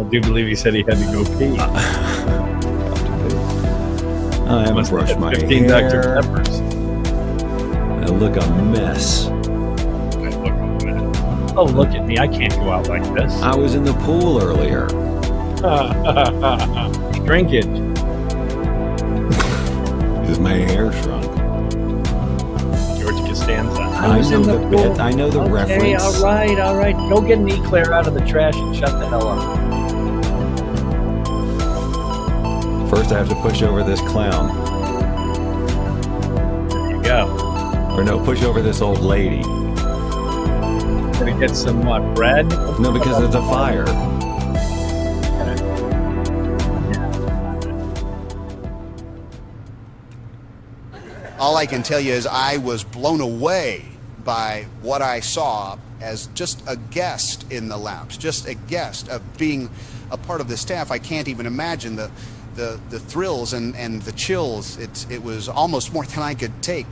I do believe he said he had to go pee. I haven't brushed my 15 hair. Dr. Peppers. I look a mess. Oh, look at me. I can't go out like this. I was in the pool earlier. Shrinkage. Because my hair shrunk. George Costanza. I know the bit. I know the reference. All right. Go get an eclair out of the trash and shut the hell up. First, I have to push over this clown. There you go. Or no, push over this old lady. Gonna get some bread? No, because there's a fire. All I can tell you is I was blown away by what I saw as just a guest in the lounge, just a guest of being a part of the staff. I can't even imagine the thrills and the chills. It was almost more than I could take.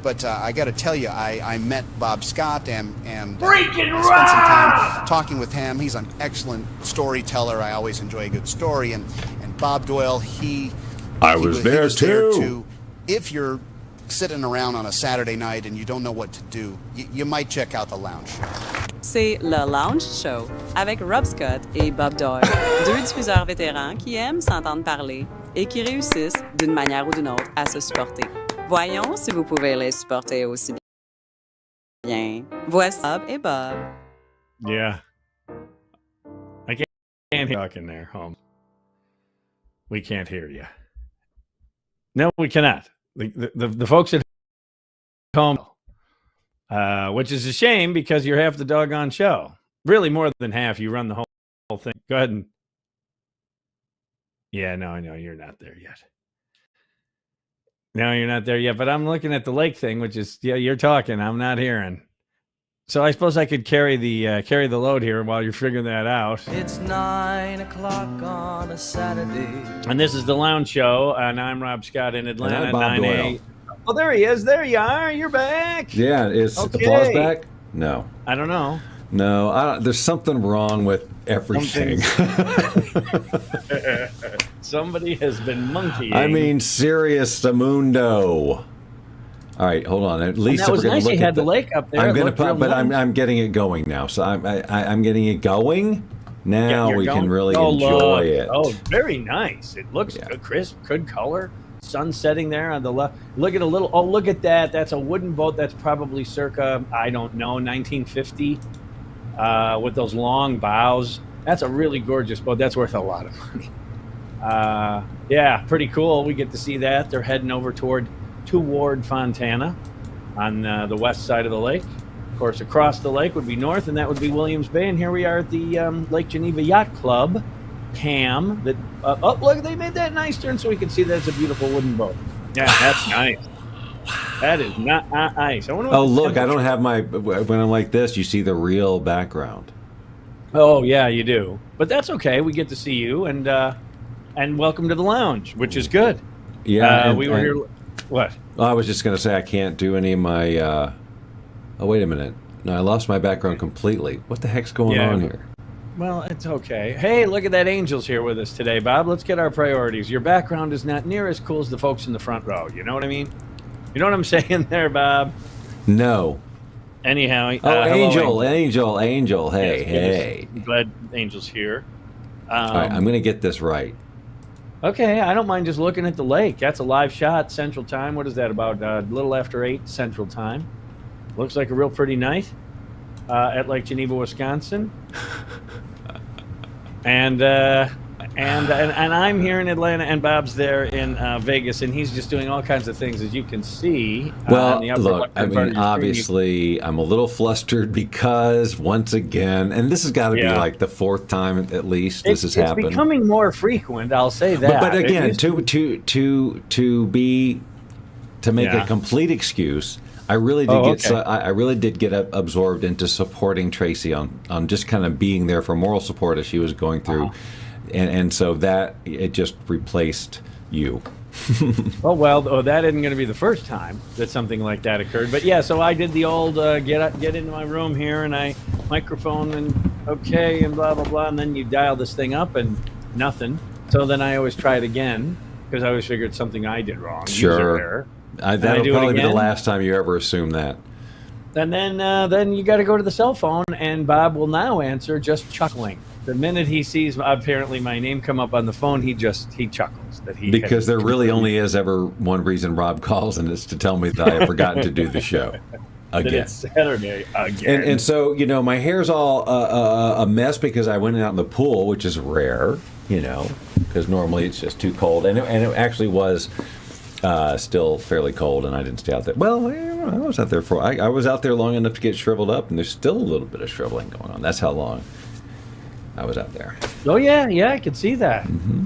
But I got to tell you, I met Bob Scott and spent some time talking with him. He's an excellent storyteller. I always enjoy a good story. And Bob Doyle, he was there too. If you're sitting around on a Saturday night and you don't know what to do, you might check out the lounge. C'est le Lounge Show avec Rob Scott et Bob Doyle, deux diffuseurs vétérans qui aiment s'entendre parler et qui réussissent d'une manière ou d'une autre à se supporter. Voyons si vous pouvez les supporter aussi bien. Voici Bob et Bob. Yeah. I can't hear you talking there, Holmes. We can't hear you. No, we cannot. The folks at home, which is a shame because you're half the doggone show. Really more than half. You run the whole thing. Go ahead and... Yeah, no, I know you're not there yet. No, you're not there yet, but I'm looking at the lake thing, which is, yeah, you're talking. I'm not hearing. So I suppose I could carry the load here while you're figuring that out. It's 9 o'clock on a Saturday. And this is the Lounge Show, and I'm Rob Scott in Atlanta. And I'm Bob 9A. Oh, there he is. There you are. You're back. Yeah, is applause back? No. I don't know. No, there's something wrong with everything. Somebody has been monkeying. I mean, serious Amundo. All right, hold on. At least that was nice. You had the lake up there. I'm getting it going now. So I'm getting it going. Now we can really enjoy it. Oh, very nice. It looks good, crisp, good color. Sun setting there on the left. Look at look at that. That's a wooden boat. That's probably circa, I don't know, 1950. With those long bows. That's a really gorgeous boat. That's worth a lot of money. Yeah, pretty cool. We get to see that. They're heading over toward Fontana on the west side of the lake. Of course, across the lake would be north, and that would be Williams Bay. And here we are at the Lake Geneva Yacht Club, CAM. Look, they made that nice turn so we can see that it's a beautiful wooden boat. Yeah, that's nice. That is not nice. Look, I don't have my... When I'm like this, you see the real background. Oh, yeah, you do. But that's okay. We get to see you, and welcome to the lounge, which is good. Yeah, we were here... What? I was just going to say I can't do any of my... Oh, wait a minute. No, I lost my background completely. What the heck's going on here? Well, it's okay. Hey, look at that Angel's here with us today, Bob. Let's get our priorities. Your background is not near as cool as the folks in the front row. You know what I mean? You know what I'm saying there, Bob? No. Anyhow. Hello, Angel. Hey. I'm glad Angel's here. All right, I'm going to get this right. Okay, I don't mind just looking at the lake. That's a live shot, Central Time. What is that, about a little after 8 Central Time? Looks like a real pretty night at Lake Geneva, Wisconsin. And I'm here in Atlanta, and Bob's there in Vegas, and he's just doing all kinds of things, as you can see. Well, look, I mean, obviously, I'm a little flustered because, once again, and this has got to be like the 4th time at least this has happened. It's becoming more frequent, I'll say that. But again, to make a complete excuse, I really did get absorbed into supporting Tracy on just kind of being there for moral support as she was going through. And so that it just replaced you. Well, that isn't going to be the first time that something like that occurred. But yeah, so I did the old get into my room here, and I microphone and okay, and blah, blah, blah. And then you dial this thing up and nothing. So then I always try it again because I always figured something I did wrong. Sure. User error. That'll probably be the last time you ever assume that. And then you got to go to the cell phone, and Bob will now answer just chuckling. The minute he sees apparently my name come up on the phone, he chuckles. Because there really only is ever one reason Rob calls, and it's to tell me that I have forgotten to do the show again. It's Saturday again. And so, you know, my hair's all a mess because I went out in the pool, which is rare, you know, because normally it's just too cold. And it actually was still fairly cold, and I didn't stay out there. Well, I was out there I was out there long enough to get shriveled up, and there's still a little bit of shriveling going on. That's how long I was out there. Oh, yeah, I could see that. Mm-hmm.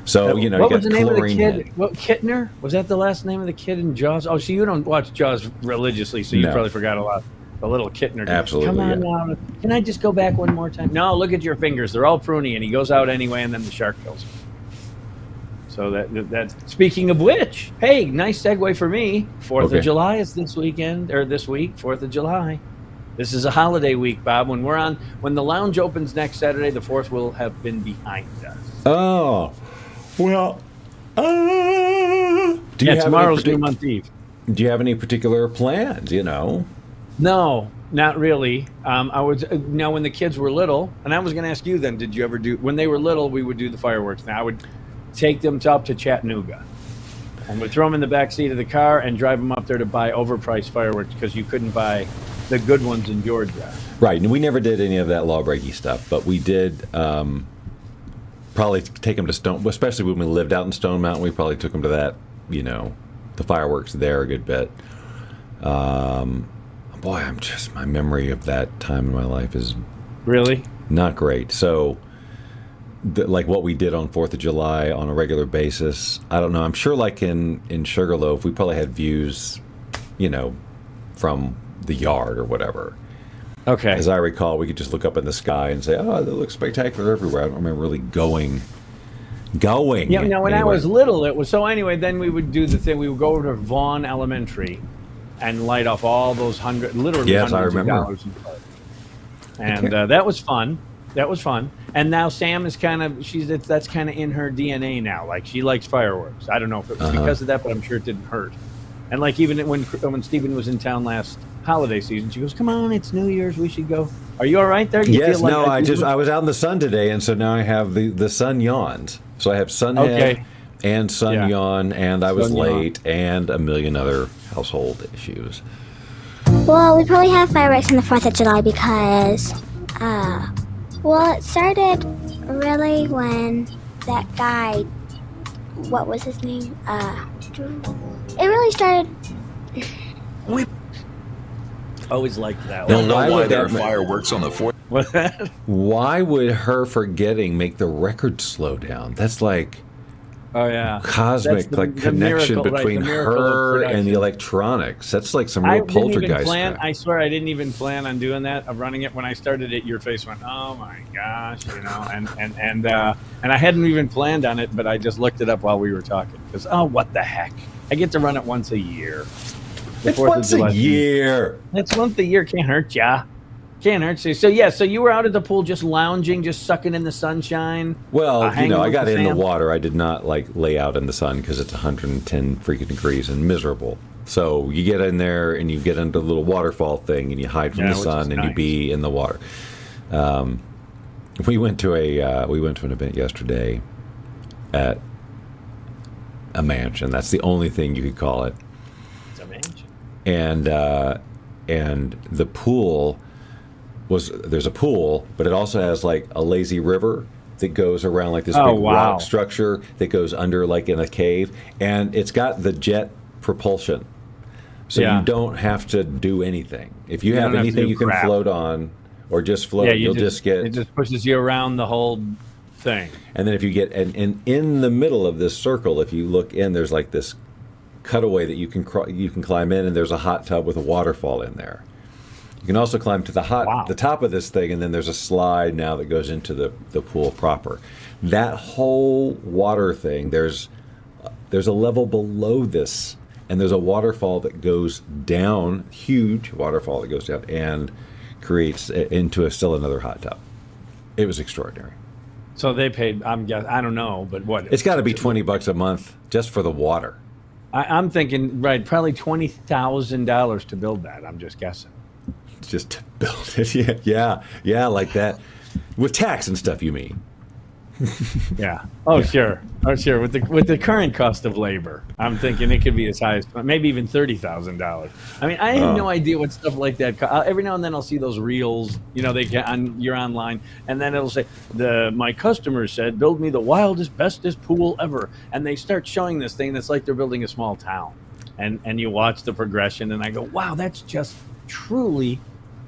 So, you know, what you was got the name of the chlorine kid? head. What, Kittner? Was that the last name of the kid in Jaws? Oh, so you don't watch Jaws religiously, so you probably forgot a lot. The little Kittner. Absolutely. Come on now. Can I just go back one more time? No, look at your fingers. They're all pruny, and he goes out anyway, and then the shark kills him. So that speaking of which, hey, nice segue for me. 4th of July is this weekend, or this week, 4th of July. This is a holiday week, Bob. When the lounge opens next Saturday, the 4th will have been behind us. Oh, well, tomorrow's New Month Eve. Do you have any particular plans, you know? No, not really. When the kids were little, and I was going to ask you then, did you ever when they were little, we would do the fireworks. Now I would take them up to Chattanooga and would throw them in the back seat of the car and drive them up there to buy overpriced fireworks because you couldn't buy the good ones in Georgia. Right, and we never did any of that law-breaking stuff, but we did probably take them to Stone, especially when we lived out in Stone Mountain. We probably took them to that, you know, the fireworks there a good bit. Boy, my memory of that time in my life is really not great. So, like what we did on 4th of July on a regular basis, I don't know. I'm sure like in Sugarloaf, we probably had views, you know, from the yard or whatever. Okay. As I recall, we could just look up in the sky and say, "Oh, it looks spectacular everywhere." I don't remember really going. Yeah, when anywhere. I was little, it was so. Anyway, then we would do the thing. We would go over to Vaughn Elementary and light off all those literally yes, hundreds I remember. of dollars in fireworks. And that was fun. That was fun. And now Sam is that's kind of in her DNA now. Like she likes fireworks. I don't know if it was because of that, but I'm sure it didn't hurt. And like even when Stephen was in town last holiday season, she goes, "Come on, it's New Year's. We should go." Are you all right there? Yes. Feel like I was out in the sun today, and so now I have the sun yawns. So I have sun head and sun yawn, and I was late, and a million other household issues. Well, we probably have fireworks on the 4th of July because, it started really when that guy, what was his name? It really started. We always liked that. Don't know why there are fireworks on the 4th. What? Why would her forgetting make the record slow down? That's like cosmic connection between her and the electronics. That's like some real poltergeist stuff. I swear I didn't even plan on doing that, of running it. When I started it, your face went, "Oh my gosh," you know, and I hadn't even planned on it, but I just looked it up while we were talking because what the heck? I get to run it once a year. It's once a year. It's once a year. Can't hurt ya. Can't hurt you. So you were out at the pool just lounging, just sucking in the sunshine. Well, I got in the water. I did not lay out in the sun because it's 110 freaking degrees and miserable. So you get in there and you get into the little waterfall thing and you hide from the sun and you be in the water. We went to an event yesterday at a mansion. That's the only thing you could call it. It's a mansion. And the pool. There's a pool, but it also has like a lazy river that goes around like this big rock structure that goes under like in a cave, and it's got the jet propulsion, so you don't have to do anything. If you have anything you can float on or just float, you'll just get. It just pushes you around the whole thing. And then if you get and in the middle of this circle, if you look in, there's like this cutaway that you can climb in, and there's a hot tub with a waterfall in there. You can also climb to the top of this thing, and then there's a slide now that goes into the pool proper. That whole water thing, there's a level below this, and there's a waterfall that goes down, huge waterfall that goes down, and creates into still another hot tub. It was extraordinary. So they paid. I don't know, but what? It's got to be $20 a month just for the water. I'm thinking, right? Probably $20,000 to build that. I'm just guessing. Just to build it, yeah, like that, with tax and stuff. You mean? Yeah. Oh, sure. With the current cost of labor, I'm thinking it could be as high as maybe even $30,000. I mean, I have no idea what stuff like that. Every now and then I'll see those reels. They get on. You're online, and then it'll say my customer said, "Build me the wildest, bestest pool ever," and they start showing this thing that's like they're building a small town, and you watch the progression, and I go, "Wow, that's just truly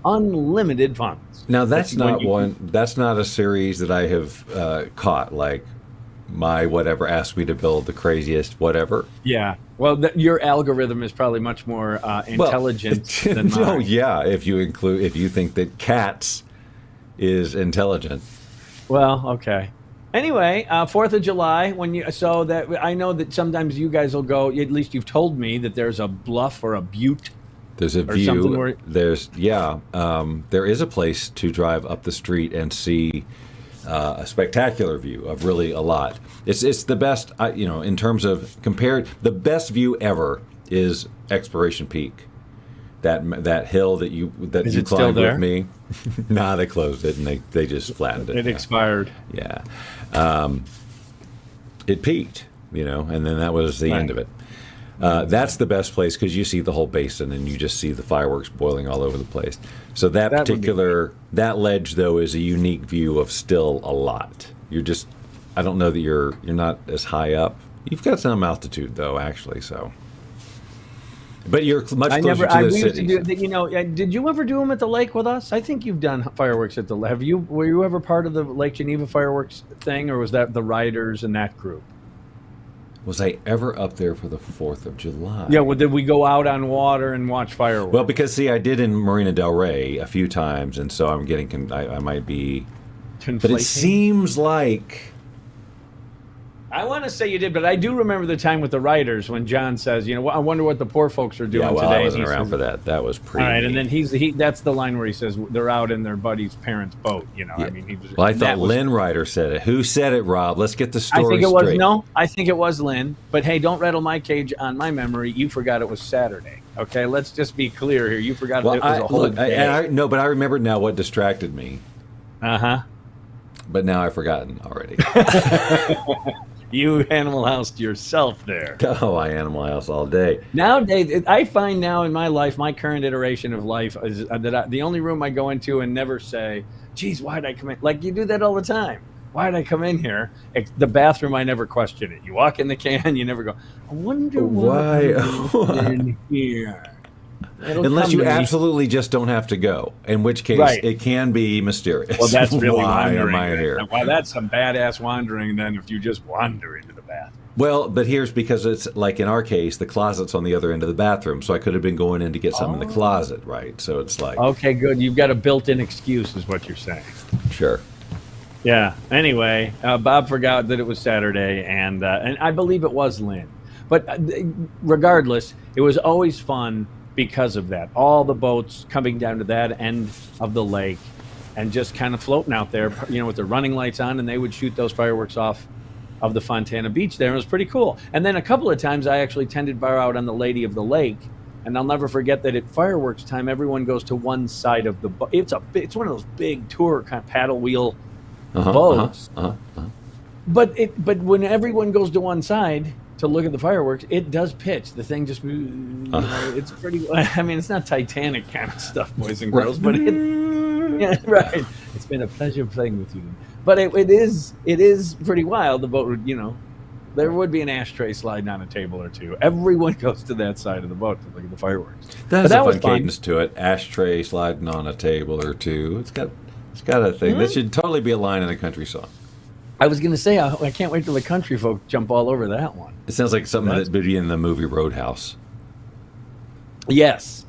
unlimited funds." Now that's not a series that I have caught. Like my whatever asked me to build the craziest whatever. Yeah. Well, your algorithm is probably much more intelligent than mine. Oh yeah, if you think that cats is intelligent. Well, okay. Anyway, 4th of July, I know that sometimes you guys will go. At least you've told me that there's a bluff or a butte. There's a view. There is a place to drive up the street and see a spectacular view of really a lot. It's the best, in terms of compared. The best view ever is Exploration Peak, that hill that you climbed with me. Nah, they closed it and they just flattened it. It expired. Yeah, it peaked, and then that was the end of it. That's the best place because you see the whole basin and you just see the fireworks boiling all over the place. So that ledge though is a unique view of still a lot. I don't know that you're not as high up. You've got some altitude though, actually. So, but you're much closer to the city. Did you ever do them at the lake with us? I think you've done fireworks at the. Were you ever part of the Lake Geneva fireworks thing, or was that the Riders and that group? Was I ever up there for the 4th of July? Yeah, did we go out on water and watch fireworks? Well, because, I did in Marina del Rey a few times, and so I'm getting, I might be... Conflating? But it seems like... I want to say you did, but I do remember the time with the Riders when John says, I wonder what the poor folks are doing today. I wasn't around for that. That was pretty. All right, and then that's the line where he says they're out in their buddy's parents' boat. Yeah. I mean, I thought Lynn Ryder said it. Who said it, Rob? Let's get the story straight. I think it was Lynn. But hey, don't rattle my cage on my memory. You forgot it was Saturday. Okay, let's just be clear here. You forgot it was a whole day. But I remembered now what distracted me. Uh-huh. But now I've forgotten already. You Animal Housed yourself there. Oh, I Animal House all day. Nowadays, I find now in my life, my current iteration of life, is that the only room I go into and never say, geez, why'd I come in? Like, you do that all the time. Why'd I come in here? The bathroom, I never question it. You walk in the can, you never go, I wonder why in here. Unless you absolutely just don't have to go, in which case it can be mysterious. Well, that's really why wandering. Am I here? Well, that's some badass wandering then if you just wander into the bathroom. Well, but here's because it's like in our case, the closet's on the other end of the bathroom, so I could have been going in to get something in the closet, right? So it's like... Okay, good. You've got a built-in excuse is what you're saying. Sure. Yeah. Anyway, Bob forgot that it was Saturday, and I believe it was Lynn. But regardless, it was always fun because of that. All the boats coming down to that end of the lake and just kind of floating out there, with the running lights on, and they would shoot those fireworks off of the Fontana Beach there. It was pretty cool. And then a couple of times I actually tended bar out on the Lady of the Lake, and I'll never forget that at fireworks time, everyone goes to one side of the boat. It's one of those big tour kind of paddle wheel boats. But when everyone goes to one side to look at the fireworks, it does pitch. The thing just, it's pretty. I mean, it's not Titanic kind of stuff, boys and girls, but right. It's been a pleasure playing with you. But it is pretty wild. The boat would, there would be an ashtray sliding on a table or two. Everyone goes to that side of the boat to look at the fireworks. That has a fun cadence to it. Ashtray sliding on a table or two. It's got a thing. That should totally be a line in a country song. I was going to say, I can't wait till the country folk jump all over that one. It sounds like something that would be in the movie Roadhouse. Yes,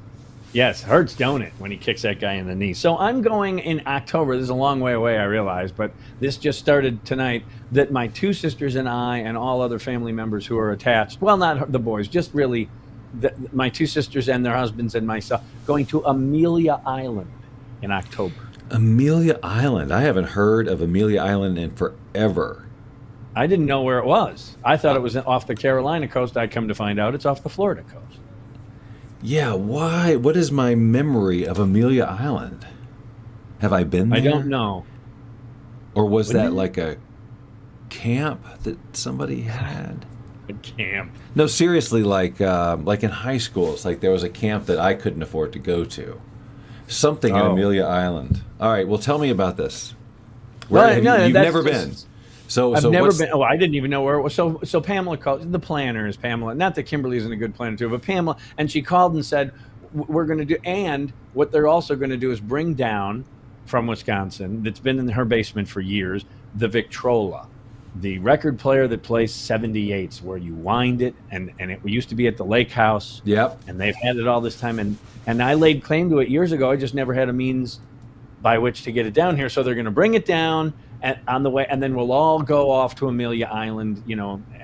hurts, don't it, when he kicks that guy in the knee. So I'm going in October. This is a long way away, I realize, but this just started tonight, that my two sisters and I and all other family members who are attached, well, not the boys, just really my two sisters and their husbands and myself, going to Amelia Island in October. Amelia Island. I haven't heard of Amelia Island in forever. I didn't know where it was. I thought it was off the Carolina coast. I come to find out it's off the Florida coast. Yeah, why? What is my memory of Amelia Island? Have I been there? I don't know. Or was that like a camp that somebody had? A camp. No, seriously, like in high school, it's like there was a camp that I couldn't afford to go to. Something in Amelia Island. All right, well, tell me about this. You've never been. So I've never been. Oh, I didn't even know where it was. So Pamela called. The planner is Pamela. Not that Kimberly isn't a good planner too, but Pamela. And she called and said, "We're going to do." And what they're also going to do is bring down from Wisconsin, that's been in her basement for years, the Victrola, the record player that plays 78s, where you wind it, and it used to be at the lake house. Yep. And they've had it all this time, and I laid claim to it years ago. I just never had a means by which to get it down here. So they're going to bring it down on the way, and then we'll all go off to Amelia Island,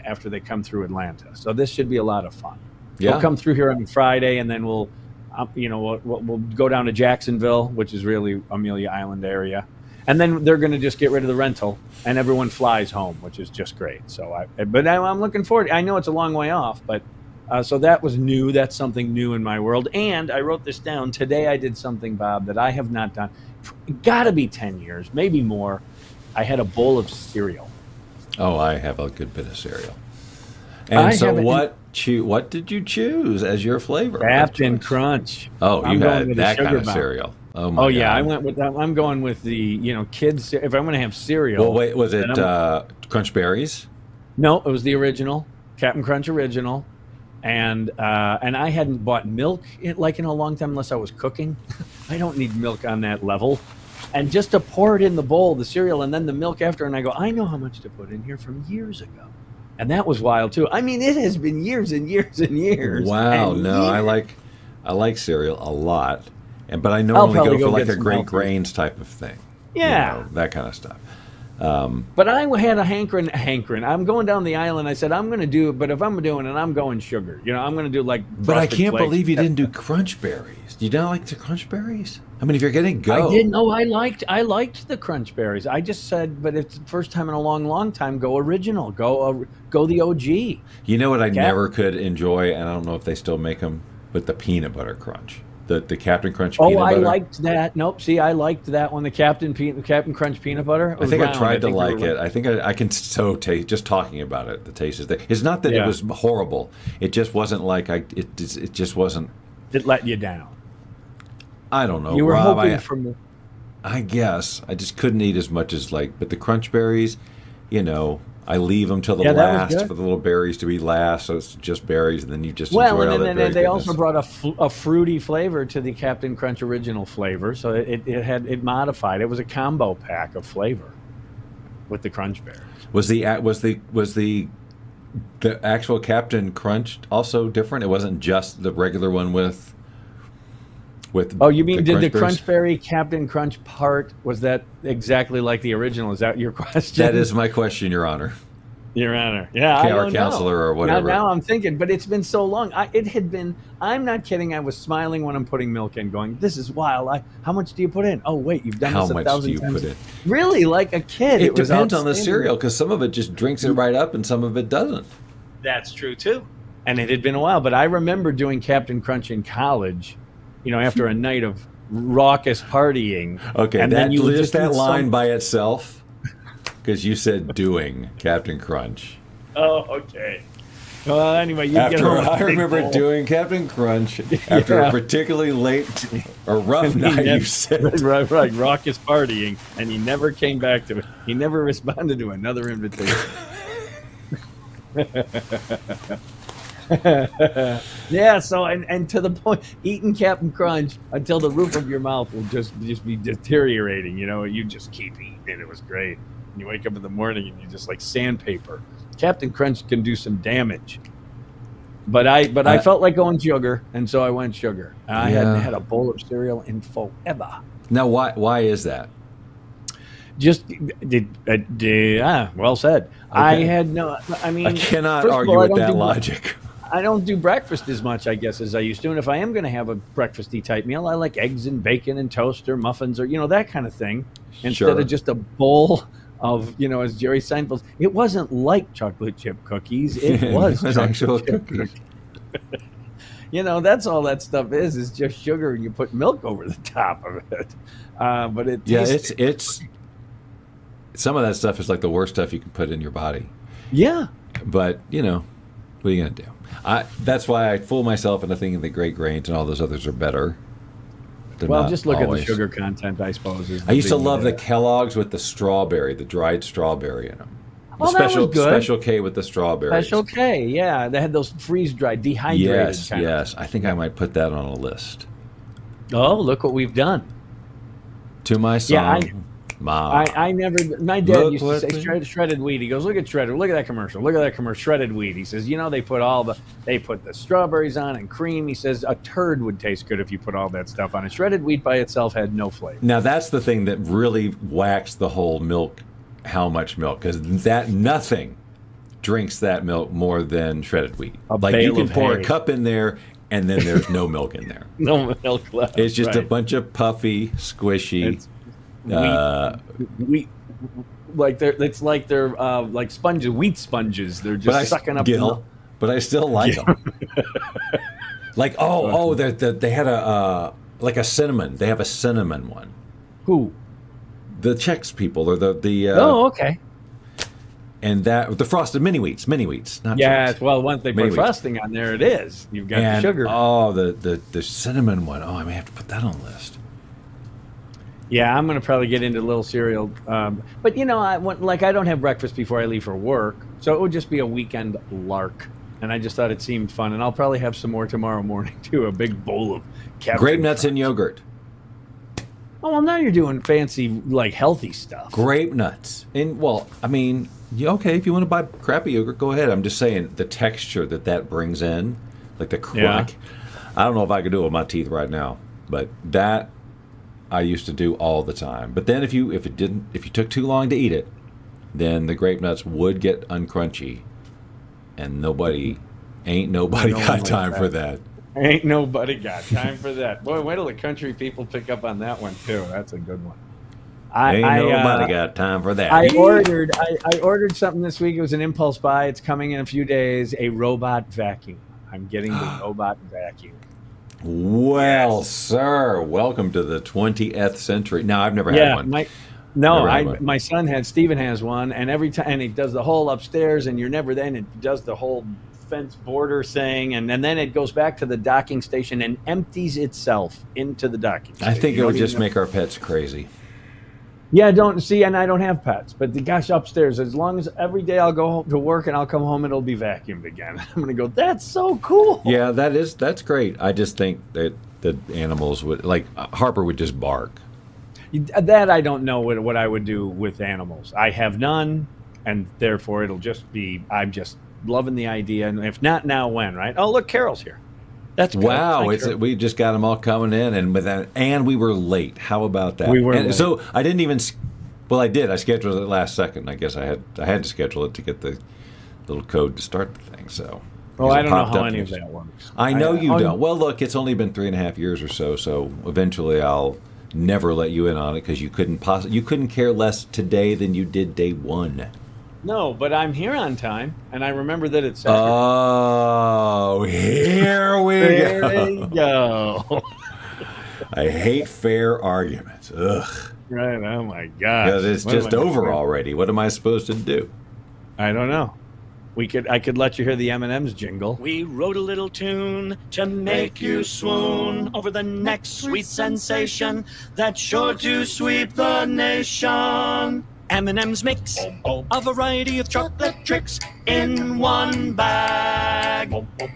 after they come through Atlanta. So this should be a lot of fun. Yeah. We'll come through here on Friday, and then we'll go down to Jacksonville, which is really Amelia Island area. And then they're going to just get rid of the rental, and everyone flies home, which is just great. So, I'm looking forward. I know it's a long way off, but so that was new. That's something new in my world. And I wrote this down today. I did something, Bob, that I have not done. Got to be 10 years, maybe more. I had a bowl of cereal. Oh, I have a good bit of cereal. And so what did you choose as your flavor? Captain Crunch. Oh, you had that kind of cereal. Oh my God. Yeah, I went with that. I'm going with the kids. If I'm going to have cereal. Well, wait, was it Crunch Berries? No, it was the original Captain Crunch original, and I hadn't bought milk in a long time unless I was cooking. I don't need milk on that level, and just to pour it in the bowl, the cereal, and then the milk after, and I go, I know how much to put in here from years ago, and that was wild too. I mean, it has been years and years and years. Wow, no, years. I like cereal a lot. But I normally go for like a Great Grains type of thing. Yeah. That kind of stuff. But I had a hankering. I'm going down the island. I said, I'm going to do it, but if I'm doing it, I'm going sugar. I'm going to do like. But I can't flakes. believe you didn't do Crunch Berries. Do you not like the Crunch Berries? I mean, if you're getting go. I didn't. Oh, I liked the Crunch Berries. I just said, but it's the first time in a long, long time, go original. Go the OG. You know what I never could enjoy, and I don't know if they still make them, but the peanut butter crunch. The Captain Crunch peanut butter. Oh, I liked that. Nope. See, I liked that one. The Captain Crunch peanant butter. I think I tried to like it. I think I can so taste. Just talking about it, the taste is there. It's not that it was horrible. It just wasn't like It just wasn't. It let you down. I don't know. You were Rob, hoping for. I guess I just couldn't eat as much as but the Crunch Berries, I leave them till the last for the little berries to be last, so it's just berries, and then you just enjoy all that berry they goodness. also brought a fruity flavor to the Captain Crunch original flavor, so it modified. It was a combo pack of flavor with the Crunch Berries. Was the actual Captain Crunch also different? It wasn't just the regular one with. Oh, you mean did the Crunch Berry Captain Crunch part, was that exactly like the original? Is that your question? That is my question, Your Honor. Your Honor. Yeah, I don't counselor know. Or whatever. Now I'm thinking, but it's been so long. I'm not kidding. I was smiling when I'm putting milk in, going, this is wild. How much do you put in? Oh, wait, you've done this 1,000 times. How much do you put in? Really, like a kid. It depends on the cereal, because some of it just drinks it right up and some of it doesn't. That's true, too. And it had been a while, but I remember doing Captain Crunch in college, after a night of raucous partying. Okay, and then that line by itself, because you said doing Captain Crunch. Oh, okay. Well, anyway, I remember doing Captain Crunch after a particularly late or rough night. You said right, raucous partying, and he never came back to it. He never responded to another invitation. Yeah, so and to the point, eating Captain Crunch until the roof of your mouth will just be deteriorating. You just keep eating it. It was great. And you wake up in the morning and you just like sandpaper. Captain Crunch can do some damage. But I felt like going sugar, and so I went sugar. And I hadn't had a bowl of cereal in forever. Now, why is that? Just well said. Okay. I had no. I mean, I cannot argue with that logic. I don't do breakfast as much, I guess, as I used to. And if I am going to have a breakfasty type meal, I like eggs and bacon and toast or muffins or, that kind of thing. Instead of just a bowl of, as Jerry Seinfeld, it wasn't like chocolate chip cookies. It was actual chocolate chip cookies. That's all that stuff is just sugar and you put milk over the top of it. But it tastes, it's some of that stuff is like the worst stuff you can put in your body. Yeah. But, what are you going to do? That's why I fool myself into thinking that Great Grains and all those others are better. Well, just look at the sugar content, I suppose. I used to love the Kellogg's with the strawberry, the dried strawberry in them. Well, that was good. Special K with the strawberries. Special K, yeah. They had those freeze-dried, dehydrated Yes. I think I might put that on a list. Oh, look what we've done. To my son, Mom. I never, my dad used to say shredded wheat. He goes, look at that commercial. Look at that commercial, shredded wheat. He says, they put the strawberries on and cream. He says a turd would taste good if you put all that stuff on it. Shredded wheat by itself had no flavor. Now that's the thing that really whacks the whole milk, how much milk, because nothing drinks that milk more than shredded wheat. You can pour a cup in there and then there's no milk in there. No milk left. It's just a bunch of puffy, squishy. Wheat, it's like they're like sponges, wheat sponges. They're just sucking up. But I still like them. They had a cinnamon. They have a cinnamon one. Who? The Chex people or the. Oh, okay. And the frosted mini wheats, not Chex. Well, once they put frosting on there, it is. You've got the sugar. Oh, the cinnamon one. Oh, I may have to put that on the list. Yeah, I'm going to probably get into a little cereal. But, I don't have breakfast before I leave for work. So it would just be a weekend lark. And I just thought it seemed fun. And I'll probably have some more tomorrow morning, too. A big bowl of grape nuts and yogurt. Oh, well, now you're doing fancy, healthy stuff. Grape nuts. And, okay, if you want to buy crappy yogurt, go ahead. I'm just saying the texture that brings in, like the crack. Yeah. I don't know if I could do it with my teeth right now. But that I used to do all the time. But then if you took too long to eat it, then the grape nuts would get uncrunchy, and ain't nobody got time for that. Ain't nobody got time for that. Boy, wait till the country people pick up on that one too. That's a good one. Ain't nobody got time for that. I ordered something this week. It was an impulse buy. It's coming in a few days. A robot vacuum. I'm getting the robot vacuum. Well, yes. Sir, welcome to the 20th century. No, I've never had one. My son Steven has one, and every time, and he does the whole upstairs, and you're never then. It does the whole fence border thing, and then it goes back to the docking station and empties itself into the docking station. I think it would just make our pets crazy. Yeah, and I don't have pets, but upstairs, as long as every day I'll go home to work and I'll come home, it'll be vacuumed again. I'm going to go, that's so cool. Yeah, that's great. I just think that the animals would, Harper would just bark. That I don't know what I would do with animals. I have none, and therefore it'll just be, I'm just loving the idea. And if not now, when, right? Oh, look, Carol's here. That's good. Wow! We just got them all coming in, and we were late. How about that? We were late. So I didn't even. Well, I did. I scheduled it last second. I guess I had to schedule it to get the little code to start the thing. So. Well, I don't know how any of that works. I know you don't. Well, look, it's only been 3.5 years or so. So eventually, I'll never let you in on it because you couldn't care less today than you did day one. No, but I'm here on time, and I remember that it's Saturday. Oh, here we go. I hate fair arguments. Ugh. Right, oh my gosh. It's just over already. What am I supposed to do? I don't know. I could let you hear the M&M's jingle. We wrote a little tune to make you swoon over the next sweet sensation that's sure to sweep the nation. M&M's mix a variety of chocolate tricks in one bag.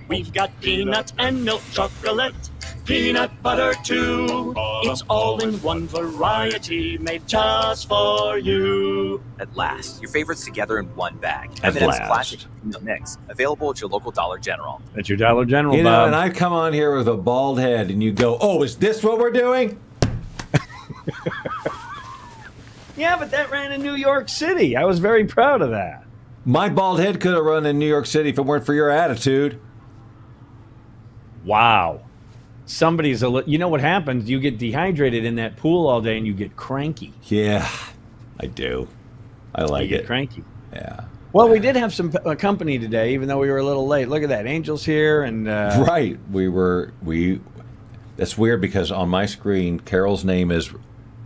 We've got peanuts and milk chocolate, peanut butter too. It's all in one variety made just for you. At last, your favorites together in one bag. At M&M's last. Classic Mix, available at your local Dollar General. At your Dollar General, You know, Bob. and I come on here with a bald head, and you go, "Oh, is this what we're doing?" Yeah, but that ran in New York City. I was very proud of that. My bald head could have run in New York City if it weren't for your attitude. Wow. Somebody's you know what happens? You get dehydrated in that pool all day and you get cranky. Yeah, I do. I like You get it. cranky. Yeah. Well, we did have some company today, even though we were a little late. Look at that. Angel's here. And Right. That's weird because on my screen, Carol's name is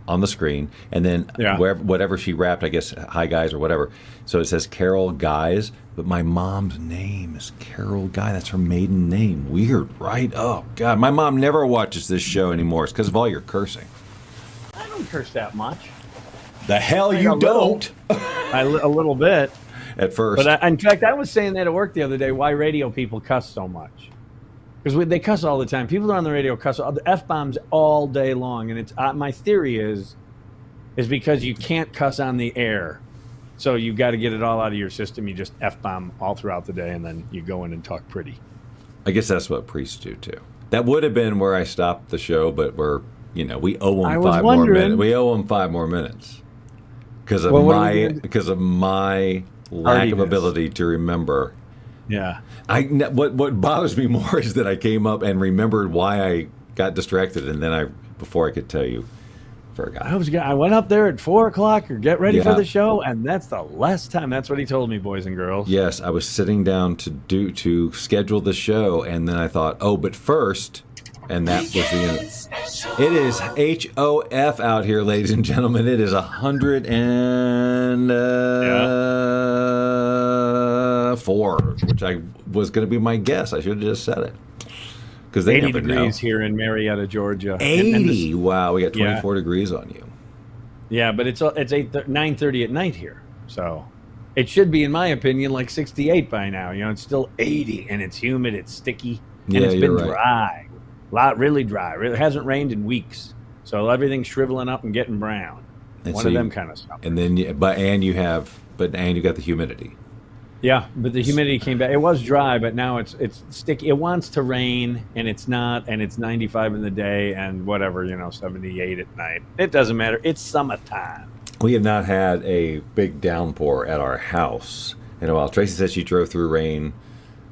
on the screen, and then whatever she rapped, I guess, hi guys or whatever. So it says Carol Guys, but my mom's name is Carol Guy. That's her maiden name. Weird, right? Oh, God. My mom never watches this show anymore. It's because of all your cursing. I don't curse that much. The hell you don't. A little bit. At first. But in fact, I was saying that at work the other day, why radio people cuss so much. Because they cuss all the time. People on the radio cuss the F-bombs all day long. And it's my theory is because you can't cuss on the air. So you got to get it all out of your system. You just F-bomb all throughout the day, and then you go in and talk pretty. I guess that's what priests do, too. That would have been where I stopped the show, but we owe them 5 more minutes. We owe them 5 more minutes. Because of my lack of ability to remember. Yeah. What bothers me more is that I came up and remembered why I got distracted, and then before I could tell you, forgot. I went up there at 4:00 or get ready for the show, and that's the last time. That's what he told me, boys and girls. Yes, I was sitting down to schedule the show, and then I thought, but first, and that was the end. It is HOF out here, ladies and gentlemen. It is 104, which I was going to be my guess. I should have just said it. Because they 80 never degrees know. here in Marietta, Georgia. 80? Wow, we got 24 degrees on you. Yeah, but it's 9:30 at night here. So it should be, in my opinion, like 68 by now. It's still 80, and it's humid, it's sticky, and it's been dry. Really dry. It hasn't rained in weeks. So everything's shriveling up and getting brown. And One of them kind of stuff. And then you got the humidity. Yeah, but the humidity came back. It was dry, but now it's sticky. It wants to rain, and it's not, and it's 95 in the day and whatever, 78 at night. It doesn't matter. It's summertime. We have not had a big downpour at our house in a while. Tracy said she drove through rain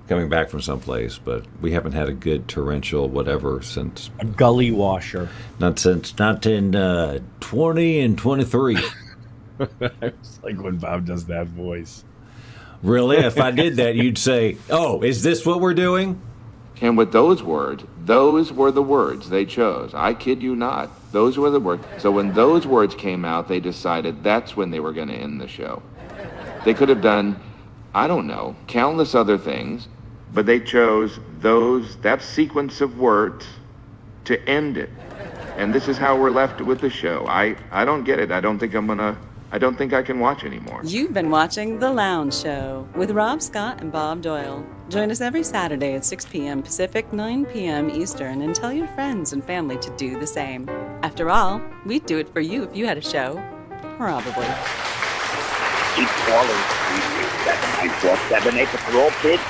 coming back from someplace, but we haven't had a good torrential whatever since. A gully washer. Not in 20 and 23. It's like when Bob does that voice. Really? If I did that, you'd say, is this what we're doing? And with those words, those were the words they chose. I kid you not. Those were the words. So when those words came out, they decided that's when they were going to end the show. They could have done, I don't know, countless other things, but they chose that sequence of words to end it. And this is how we're left with the show. I don't get it. I don't think I can watch anymore. You've been watching The Lounge Show with Rob Scott and Bob Doyle. Join us every Saturday at 6 p.m. Pacific, 9 p.m. Eastern, and tell your friends and family to do the same. After all, we'd do it for you if you had a show. Probably. 8-4-3-6-7-9-4-7-8 the parole kid.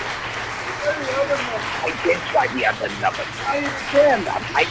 I did try the other number. I